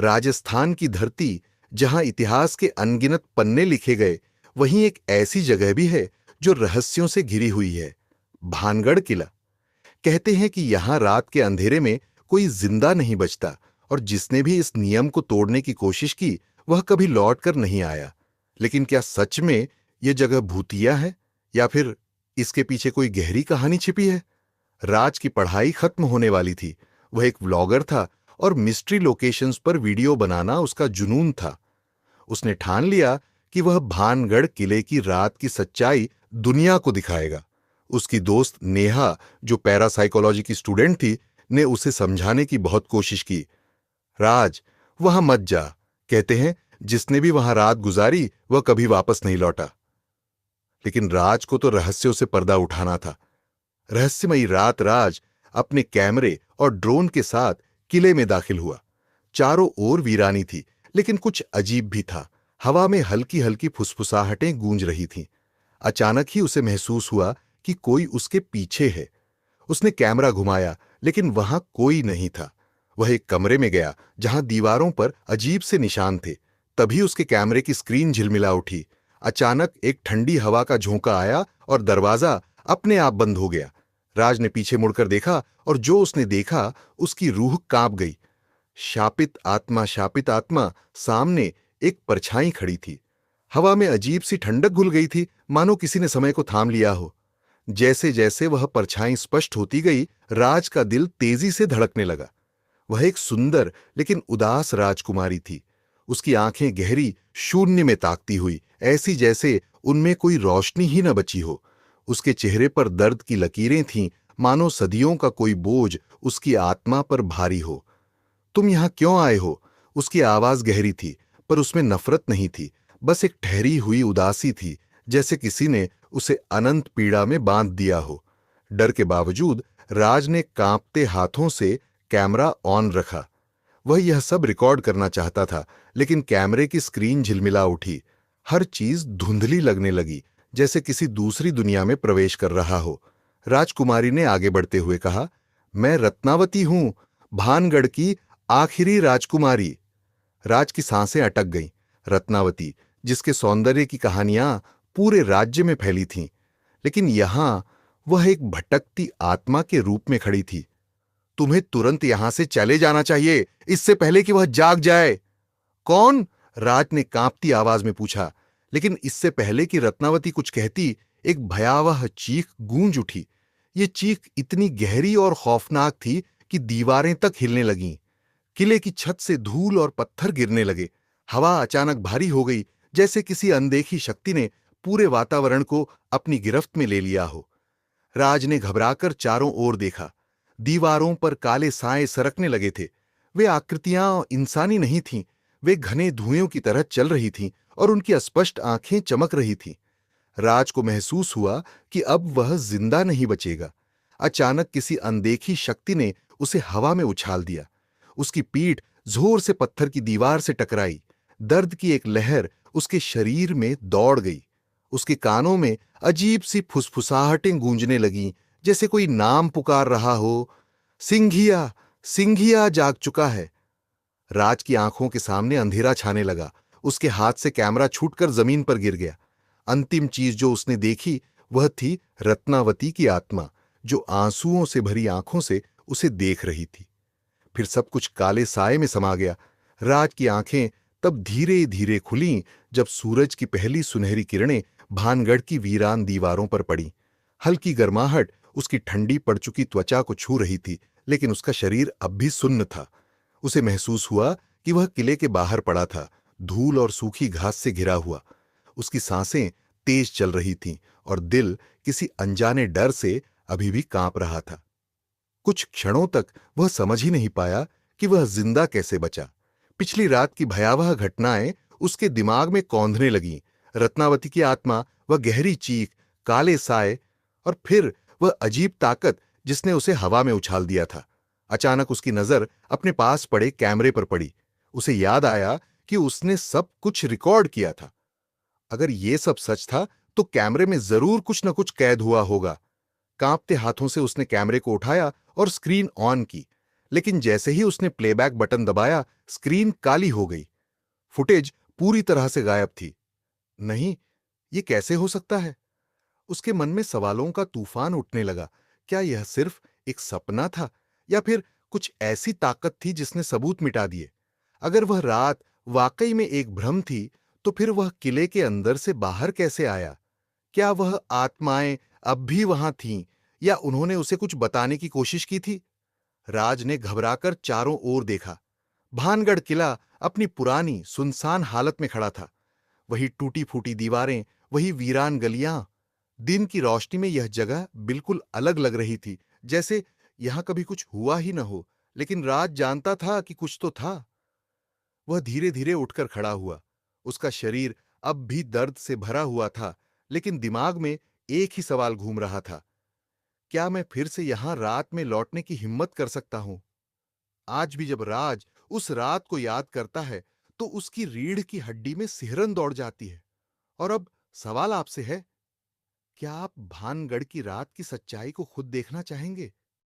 राजस्थान की धरती, जहां इतिहास के अनगिनत पन्ने लिखे गए, वहीं एक ऐसी जगह भी है जो रहस्यों से घिरी हुई है। भानगढ़ किला। कहते हैं कि यहां रात के अंधेरे में कोई जिंदा नहीं बचता, और जिसने भी इस नियम को तोड़ने की कोशिश की वह कभी लौट कर नहीं आया। लेकिन क्या सच में यह जगह भूतिया है, या फिर इसके पीछे कोई गहरी कहानी छिपी है? राज की पढ़ाई खत्म होने वाली थी। वह एक व्लॉगर था, और मिस्ट्री लोकेशंस पर वीडियो बनाना उसका जुनून था। उसने ठान लिया कि वह भानगढ़ किले की रात की सच्चाई दुनिया को दिखाएगा। उसकी दोस्त नेहा, जो पैरासाइकोलॉजी की स्टूडेंट थी, ने उसे समझाने की बहुत कोशिश की। राज, वहां मत जा। कहते हैं जिसने भी वहां रात गुजारी वह कभी वापस नहीं लौटा। लेकिन राज को तो रहस्यों से पर्दा उठाना था। रहस्यमयी रात राज अपने कैमरे और ड्रोन के साथ किले में दाखिल हुआ। चारों ओर वीरानी थी, लेकिन कुछ अजीब भी था। हवा में हल्की हल्की फुसफुसाहटें गूंज रही थीं। अचानक ही उसे महसूस हुआ कि कोई उसके पीछे है। उसने कैमरा घुमाया, लेकिन वहां कोई नहीं था। वह एक कमरे में गया जहां दीवारों पर अजीब से निशान थे। तभी उसके कैमरे की स्क्रीन झिलमिला उठी। अचानक एक ठंडी हवा का झोंका आया और दरवाजा अपने आप बंद हो गया। राज ने पीछे मुड़कर देखा, और जो उसने देखा उसकी रूह कांप गई। शापित आत्मा, सामने एक परछाई खड़ी थी। हवा में अजीब सी ठंडक घुल गई थी, मानो किसी ने समय को थाम लिया हो। जैसे जैसे वह परछाई स्पष्ट होती गई, राज का दिल तेजी से धड़कने लगा। वह एक सुंदर लेकिन उदास राजकुमारी थी। उसकी आंखें गहरी शून्य में ताकती हुई, ऐसी जैसे उनमें कोई रोशनी ही न बची हो। उसके चेहरे पर दर्द की लकीरें थीं, मानो सदियों का कोई बोझ उसकी आत्मा पर भारी हो। तुम यहां क्यों आए हो? उसकी आवाज गहरी थी, पर उसमें नफरत नहीं थी, बस एक ठहरी हुई उदासी थी, जैसे किसी ने उसे अनंत पीड़ा में बांध दिया हो। डर के बावजूद राज ने कांपते हाथों से कैमरा ऑन रखा। वह यह सब रिकॉर्ड करना चाहता था, लेकिन कैमरे की स्क्रीन झिलमिला उठी। हर चीज धुंधली लगने लगी, जैसे किसी दूसरी दुनिया में प्रवेश कर रहा हो। राजकुमारी ने आगे बढ़ते हुए कहा, मैं रत्नावती हूं, भानगढ़ की आखिरी राजकुमारी। राज की सांसें अटक गईं। रत्नावती, जिसके सौंदर्य की कहानियां पूरे राज्य में फैली थीं, लेकिन यहां वह एक भटकती आत्मा के रूप में खड़ी थी। तुम्हें तुरंत यहां से चले जाना चाहिए, इससे पहले कि वह जाग जाए। कौन? राज ने कांपती आवाज में पूछा। लेकिन इससे पहले कि रत्नावती कुछ कहती, एक भयावह चीख गूंज उठी। ये चीख इतनी गहरी और खौफनाक थी कि दीवारें तक हिलने लगीं। किले की छत से धूल और पत्थर गिरने लगे। हवा अचानक भारी हो गई, जैसे किसी अनदेखी शक्ति ने पूरे वातावरण को अपनी गिरफ्त में ले लिया हो। राज ने घबराकर चारों ओर देखा। दीवारों पर काले साए सरकने लगे थे। वे आकृतियां इंसानी नहीं थीं। वे घने धुएं की तरह चल रही थीं, और उनकी अस्पष्ट आंखें चमक रही थीं। राज को महसूस हुआ कि अब वह जिंदा नहीं बचेगा। अचानक किसी अनदेखी शक्ति ने उसे हवा में उछाल दिया। उसकी पीठ जोर से पत्थर की दीवार से टकराई। दर्द की एक लहर उसके शरीर में दौड़ गई। उसके कानों में अजीब सी फुसफुसाहटें गूंजने लगीं, जैसे कोई नाम पुकार रहा हो। सिंघिया, सिंघिया जाग चुका है। राज की आंखों के सामने अंधेरा छाने लगा। उसके हाथ से कैमरा छूटकर जमीन पर गिर गया। अंतिम चीज जो उसने देखी वह थी रत्नावती की आत्मा, जो आंसुओं से भरी आंखों से उसे देख रही थी। फिर सब कुछ काले साए में समा गया। राज की आंखें तब धीरे धीरे खुलीं, जब सूरज की पहली सुनहरी किरणें भानगढ़ की वीरान दीवारों पर पड़ी। हल्की गर्माहट उसकी ठंडी पड़ चुकी त्वचा को छू रही थी, लेकिन उसका शरीर अब भी सुन्न था। उसे महसूस हुआ कि वह किले के बाहर पड़ा था, धूल और सूखी घास से घिरा हुआ। उसकी सांसें तेज चल रही थीं, और दिल किसी अनजाने डर से अभी भी कांप रहा था। कुछ क्षणों तक वह समझ ही नहीं पाया कि वह जिंदा कैसे बचा। पिछली रात की भयावह घटनाएं उसके दिमाग में कौंधने लगीं। रत्नावती की आत्मा, वह गहरी चीख, काले साए, और फिर वह अजीब ताकत जिसने उसे हवा में उछाल दिया था। अचानक उसकी नजर अपने पास पड़े कैमरे पर पड़ी। उसे याद आया कि उसने सब कुछ रिकॉर्ड किया था। अगर ये सब सच था, तो कैमरे में जरूर कुछ न कुछ कैद हुआ होगा। कांपते हाथों से उसने कैमरे को उठाया और स्क्रीन ऑन की, लेकिन जैसे ही उसने प्लेबैक बटन दबाया, स्क्रीन काली हो गई। फुटेज पूरी तरह से गायब थी। नहीं, ये कैसे हो सकता है? उसके मन में सवालों का तूफान उठने लगा। क्या यह सिर्फ एक सपना था, या फिर कुछ ऐसी ताकत थी जिसने सबूत मिटा दिए? अगर वह रात वाकई में एक भ्रम थी, तो फिर वह किले के अंदर से बाहर कैसे आया? क्या वह आत्माएं अब भी वहां थीं, या उन्होंने उसे कुछ बताने की कोशिश की थी? राज ने घबराकर चारों ओर देखा। भानगढ़ किला अपनी पुरानी सुनसान हालत में खड़ा था। वही टूटी फूटी दीवारें, वही वीरान गलियां। दिन की रोशनी में यह जगह बिल्कुल अलग लग रही थी, जैसे यहां कभी कुछ हुआ ही न हो। लेकिन राज जानता था कि कुछ तो था। वह धीरे धीरे उठकर खड़ा हुआ। उसका शरीर अब भी दर्द से भरा हुआ था, लेकिन दिमाग में एक ही सवाल घूम रहा था। क्या मैं फिर से यहां रात में लौटने की हिम्मत कर सकता हूं? आज भी जब राज उस रात को याद करता है, तो उसकी रीढ़ की हड्डी में सिहरन दौड़ जाती है। और अब सवाल आपसे है, क्या आप भानगढ़ की रात की सच्चाई को खुद देखना चाहेंगे?